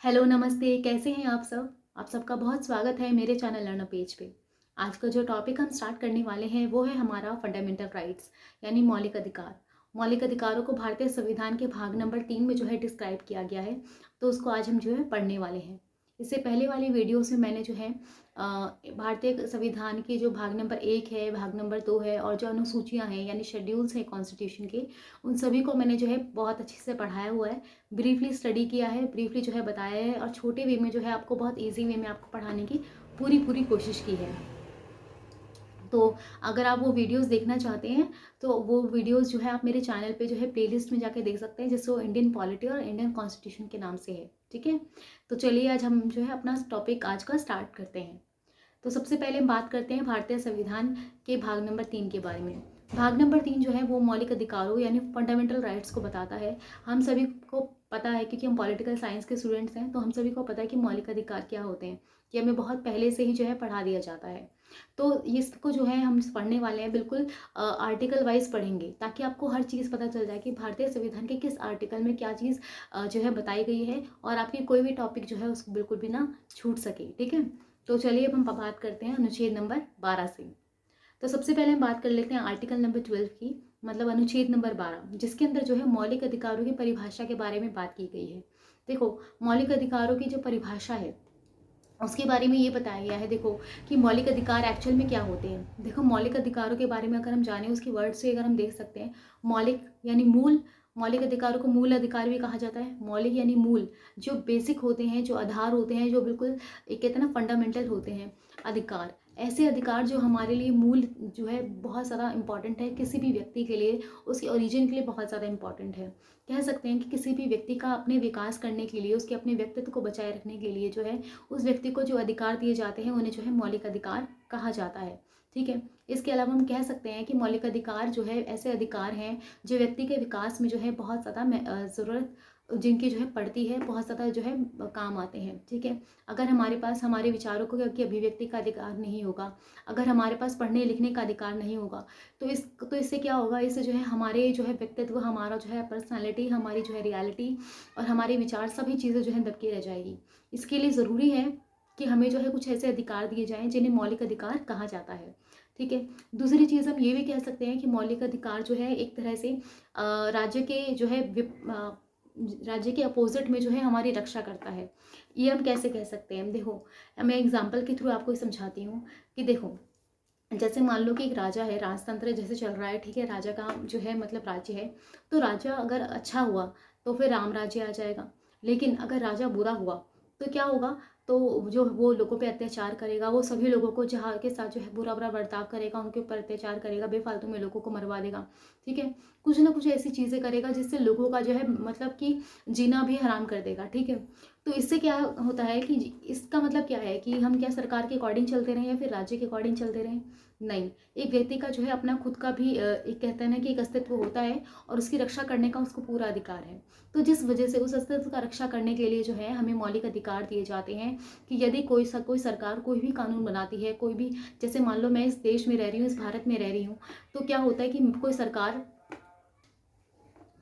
Hello, नमस्ते, कैसे हैं आप सब? आप सबका बहुत स्वागत है मेरे चैनल लर्नर पेज पे। आज का जो टॉपिक हम स्टार्ट करने वाले हैं वो है हमारा फंडामेंटल राइट्स यानी मौलिक अधिकार। मौलिक अधिकारों को भारतीय संविधान के भाग नंबर 3 में जो है डिस्क्राइब किया गया है, तो उसको आज हम जो है पढ़ने वाले हैं। इससे पहले वाली वीडियो से मैंने जो है भारतीय संविधान के जो भाग नंबर 1 है, भाग नंबर 2 है और जो अनुसूचियाँ हैं यानी शेड्यूल्स हैं कॉन्स्टिट्यूशन के, उन सभी को मैंने जो है बहुत अच्छे से पढ़ाया हुआ है। ब्रीफली स्टडी किया है, ब्रीफली जो है बताया है और छोटे वे में जो है आपको बहुत ईजी वे में आपको पढ़ाने की पूरी पूरी कोशिश की है। तो अगर आप वो वीडियोस देखना चाहते हैं तो वो वीडियोस जो है आप मेरे चैनल पे जो है प्लेलिस्ट में जाके देख सकते हैं, जिससे वो इंडियन पॉलिटी और इंडियन कॉन्स्टिट्यूशन के नाम से है। ठीक है, तो चलिए आज हम जो है अपना टॉपिक आज का स्टार्ट करते हैं। तो सबसे पहले हम बात करते हैं भारतीय संविधान के भाग नंबर 3 के बारे में। भाग नंबर 3 जो है वो मौलिक अधिकारों यानी फंडामेंटल राइट्स को बताता है। हम सभी को पता है, क्योंकि हम पॉलिटिकल साइंस के स्टूडेंट्स हैं, तो हम सभी को पता है कि मौलिक अधिकार क्या होते हैं, कि हमें बहुत पहले से ही जो है पढ़ा दिया जाता है। तो इसको जो है हम पढ़ने वाले हैं, बिल्कुल आर्टिकल वाइज पढ़ेंगे, ताकि आपको हर चीज़ पता चल जाए कि भारतीय संविधान के किस आर्टिकल में क्या चीज़ जो है बताई गई है, और आपकी कोई भी टॉपिक जो है उसको बिल्कुल भी ना छूट सके। ठीक है, तो चलिए अब हम बात करते हैं अनुच्छेद नंबर 12 से। तो सबसे पहले हम बात कर लेते हैं आर्टिकल नंबर 12 की, मतलब अनुच्छेद नंबर 12, जिसके अंदर जो है मौलिक अधिकारों की परिभाषा के बारे में बात की गई है। देखो, मौलिक अधिकारों की जो परिभाषा है उसके बारे में ये बताया गया है। देखो कि मौलिक अधिकार एक्चुअल में क्या होते हैं। देखो, मौलिक अधिकारों के बारे में अगर हम जाने, उसकी वर्ड से अगर हम देख सकते हैं, मौलिक यानी मूल। मौलिक अधिकारों को मूल अधिकार भी कहा जाता है। मौलिक यानी मूल, जो बेसिक होते हैं, जो आधार होते हैं, जो बिल्कुल एक कहते हैं ना फंडामेंटल होते हैं अधिकार। ऐसे अधिकार जो हमारे लिए मूल जो है बहुत ज़्यादा इंपॉर्टेंट है किसी भी व्यक्ति के लिए, उसके ओरिजिन के लिए बहुत ज़्यादा इंपॉर्टेंट है। कह सकते हैं कि किसी भी व्यक्ति का अपने विकास करने के लिए, उसके अपने व्यक्तित्व को बचाए रखने के लिए जो है उस व्यक्ति को जो अधिकार दिए जाते हैं उन्हें जो है मौलिक अधिकार कहा जाता है। ठीक है, इसके अलावा हम कह सकते हैं कि मौलिक अधिकार जो है ऐसे अधिकार हैं जो व्यक्ति के विकास में जो है बहुत ज़्यादा ज़रूरत जिनकी जो है पड़ती है, बहुत ज़्यादा जो है काम आते हैं। ठीक है, अगर हमारे पास हमारे विचारों को की अभिव्यक्ति का अधिकार नहीं होगा, अगर हमारे पास पढ़ने लिखने का अधिकार नहीं होगा, तो इससे क्या होगा, इससे जो है हमारे जो है व्यक्तित्व, हमारा जो है पर्सनैलिटी, हमारी जो है रियलिटी और हमारे विचार, सभी चीज़ें जो है दबकी रह जाएगी। इसके लिए ज़रूरी है कि हमें जो है कुछ ऐसे अधिकार दिए जाएँ जिन्हें मौलिक अधिकार कहा जाता है। ठीक है, दूसरी चीज़ हम ये भी कह सकते हैं कि मौलिक अधिकार जो है एक तरह से राज्य के जो है राज्य के अपोजिट में जो है हमारी रक्षा करता है। ये हम कैसे कह सकते हैं, देखो मैं एग्जाम्पल के थ्रू आपको समझाती हूँ। कि देखो, जैसे मान लो कि एक राजा है, राजतंत्र जैसे चल रहा है। ठीक है, राजा का जो है मतलब राज्य है, तो राजा अगर अच्छा हुआ तो फिर राम राज्य आ जाएगा। लेकिन अगर राजा बुरा हुआ तो क्या होगा, तो जो वो लोगों पे अत्याचार करेगा, वो सभी लोगों को जहाँ के साथ जो है बुरा बुरा बर्ताव करेगा, उनके ऊपर अत्याचार करेगा, बेफालतू में लोगों को मरवा देगा। ठीक है, कुछ ना कुछ ऐसी चीज़ें करेगा जिससे लोगों का जो है मतलब कि जीना भी हराम कर देगा। ठीक है, तो इससे क्या होता है कि इसका मतलब क्या है कि हम क्या सरकार के अकॉर्डिंग चलते रहें या फिर राज्य के अकॉर्डिंग चलते रहें? नहीं, एक व्यक्ति का जो है अपना खुद का भी एक कहते हैं ना कि एक अस्तित्व होता है, और उसकी रक्षा करने का उसको पूरा अधिकार है। तो जिस वजह से उस अस्तित्व का रक्षा करने के लिए जो है हमें मौलिक अधिकार दिए जाते हैं, कि यदि कोई सरकार कोई भी कानून बनाती है, कोई भी, जैसे मान लो मैं इस देश में रह रही हूँ, इस भारत में रह रही हूँ, तो क्या होता है कि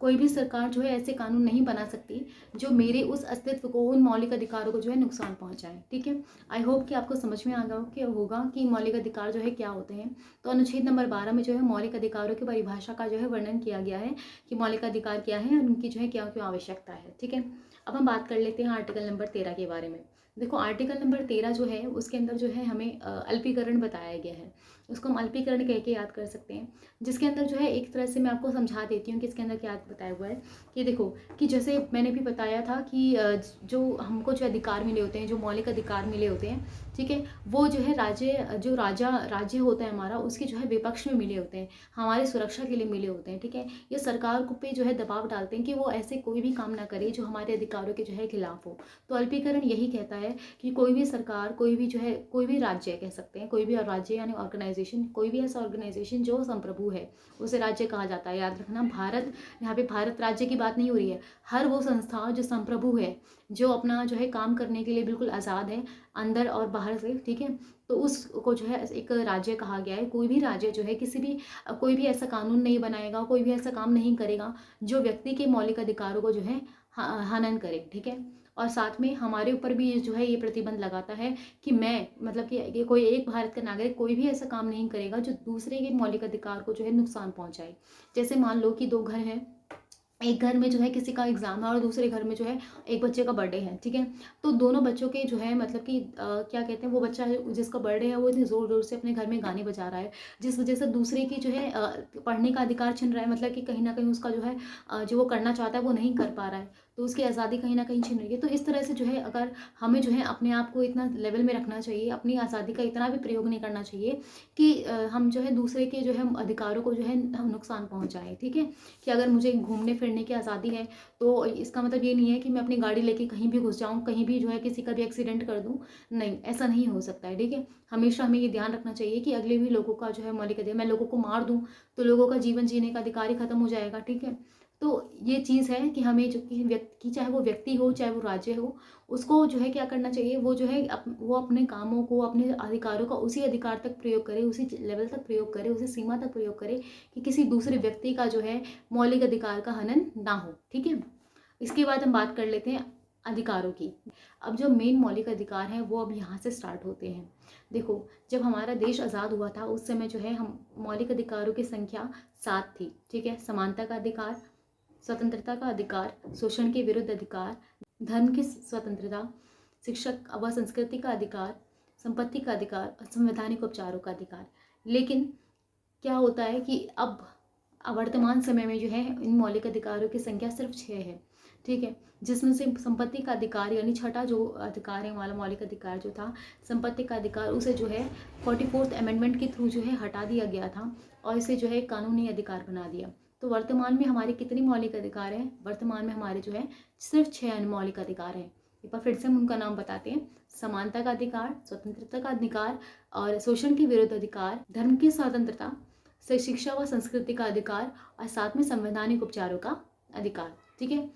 कोई भी सरकार जो है ऐसे कानून नहीं बना सकती जो मेरे उस अस्तित्व को, उन मौलिक अधिकारों को जो है नुकसान पहुंचाए। ठीक है, आई होप कि आपको समझ में आ गया होगा कि मौलिक अधिकार जो है क्या होते हैं। तो अनुच्छेद नंबर 12 में जो है मौलिक अधिकारों की परिभाषा का जो है वर्णन किया गया है कि मौलिक अधिकार क्या है और उनकी जो है क्या क्यों आवश्यकता है। ठीक है, अब हम बात कर लेते हैं आर्टिकल नंबर 13 के बारे में। देखो, आर्टिकल नंबर 13 जो है उसके अंदर जो है हमें अल्पीकरण बताया गया है। उसको हम अल्पीकरण कह के याद कर सकते हैं, जिसके अंदर जो है एक तरह से मैं आपको समझा देती हूँ कि इसके अंदर क्या बताया हुआ है। कि देखो, कि जैसे मैंने भी बताया था कि जो हमको जो अधिकार मिले होते हैं, जो मौलिक अधिकार मिले होते हैं, ठीक है, वो जो है राज्य होता है हमारा, उसके जो है विपक्ष में मिले होते हैं, हमारी सुरक्षा के लिए मिले होते हैं। ठीक है, ये सरकार को पे जो है दबाव डालते हैं कि वो ऐसे कोई भी काम ना करे जो हमारे अधिकारों के जो है खिलाफ हो। तो अल्पीकरण यही कहता है कि कोई भी सरकार, कोई भी जो है, कोई भी राज्य कह सकते हैं, कोई भी राज्य यानी ऑर्गेनाइजेशन, कोई भी ऐसा ऑर्गेनाइजेशन जो संप्रभु है, उसे राज्य कहा जाता है। याद रखना, भारत, यहाँ पे भारत राज्य की बात नहीं हो रही है, हर वो संस्था जो संप्रभु है, जो अपना जो है काम करने के लिए बिल्कुल आज़ाद है, अंदर और बाहर से। ठीक है, तो उसको जो है एक राज्य कहा गया है। कोई भी राज्य जो है कोई भी ऐसा कानून नहीं बनाएगा, कोई भी ऐसा काम नहीं करेगा जो व्यक्ति के मौलिक अधिकारों को जो है हनन करे। ठीक है, और साथ में हमारे ऊपर भी जो है ये प्रतिबंध लगाता है कि मैं मतलब कि कोई एक भारत का नागरिक कोई भी ऐसा काम नहीं करेगा जो दूसरे के मौलिक अधिकार को जो है नुकसान पहुंचाए। जैसे मान लो कि दो घर हैं, एक घर में जो है किसी का एग्जाम है और दूसरे घर में जो है एक बच्चे का बर्थडे है, ठीक है। तो दोनों बच्चों के जो है मतलब कि क्या कहते हैं, वो बच्चा जिसका बर्थडे है वो इतनी ज़ोर ज़ोर से अपने घर में गाने बजा रहा है, जिस वजह से दूसरे की जो है पढ़ने का अधिकार छिन रहा है, मतलब कि कहीं ना कहीं उसका जो है जो वो करना चाहता है वो नहीं कर पा रहा है, तो उसकी आज़ादी कहीं ना कहीं छिन रही है। तो इस तरह से जो है अगर हमें जो है अपने आप को इतना लेवल में रखना चाहिए, अपनी आज़ादी का इतना भी प्रयोग नहीं करना चाहिए कि हम जो है दूसरे के जो है अधिकारों को जो है हम नुकसान पहुँचाएँ, ठीक है। कि अगर मुझे घूमने फिरने की आज़ादी है तो इसका मतलब ये नहीं है कि मैं अपनी गाड़ी लेके कहीं भी घुस जाऊँ, कहीं भी जो है किसी का भी एक्सीडेंट कर दूँ। नहीं, ऐसा नहीं हो सकता है, ठीक है। हमेशा हमें ये ध्यान रखना चाहिए कि अगले भी लोगों का जो है मौलिक अधिकार, मैं लोगों को मार दूँ तो लोगों का जीवन जीने का अधिकार ही खत्म हो जाएगा, ठीक है। तो ये चीज़ है कि हमें जो कि व्यक्ति, चाहे वो व्यक्ति हो चाहे वो राज्य हो, उसको जो है क्या करना चाहिए, वो जो है वो अपने कामों को, अपने अधिकारों का उसी अधिकार तक प्रयोग करे, उसी लेवल तक प्रयोग करे, उसी सीमा तक प्रयोग करे कि किसी दूसरे व्यक्ति का जो है मौलिक अधिकार का हनन ना हो, ठीक है। इसके बाद हम बात कर लेते हैं अधिकारों की। अब जो मेन मौलिक अधिकार हैं वो अब यहाँ से स्टार्ट होते हैं। देखो, जब हमारा देश आज़ाद हुआ था उस समय जो है हम मौलिक अधिकारों की संख्या 7 थी, ठीक है। समानता का अधिकार, स्वतंत्रता का अधिकार, शोषण के विरुद्ध अधिकार, धर्म की स्वतंत्रता, शिक्षक व संस्कृति का अधिकार, संपत्ति का अधिकार और संवैधानिक उपचारों का अधिकार। लेकिन क्या होता है कि अब वर्तमान समय में जो है इन मौलिक अधिकारों की संख्या सिर्फ 6 है, ठीक है। जिसमें से संपत्ति का अधिकार यानी छठा जो अधिकार है हमारा मौलिक अधिकार जो था संपत्ति का अधिकार, उसे जो है 44th अमेंडमेंट के थ्रू जो है हटा दिया गया था और इसे जो है कानूनी अधिकार बना दिया। तो वर्तमान में हमारे कितने मौलिक अधिकार हैं? वर्तमान में हमारे जो है सिर्फ 6 मौलिक अधिकार हैं। एक बार फिर से हम उनका नाम बताते हैं। समानता का अधिकार, स्वतंत्रता का अधिकार और शोषण के विरुद्ध अधिकार, धर्म की स्वतंत्रता से शिक्षा व संस्कृति का अधिकार और साथ में संवैधानिक उपचारों का अधिकार, ठीक है।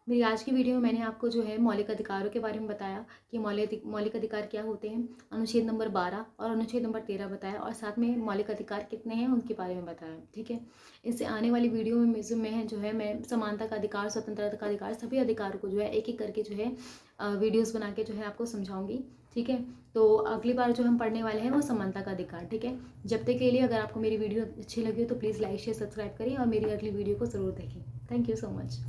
मेरी आज की वीडियो में मैंने आपको जो है मौलिक अधिकारों के बारे में बताया कि मौलिक अधिकार क्या होते हैं, अनुच्छेद नंबर 12 और अनुच्छेद नंबर 13 बताया और साथ में मौलिक अधिकार कितने हैं उनके बारे में बताया, ठीक है। इससे आने वाली वीडियो में जो है मैं समानता का अधिकार, स्वतंत्रता का अधिकार, सभी अधिकारों को जो है एक एक करके जो है वीडियोज़ बना के जो है आपको समझाऊंगी, ठीक है। तो अगली बार जो हम पढ़ने वाले हैं वो समानता का अधिकार, ठीक है। जब तक के लिए अगर आपको मेरी वीडियो अच्छी लगी हो तो प्लीज़ लाइक शेयर सब्सक्राइब करें और मेरी अगली वीडियो को ज़रूर देखें। Thank you so much.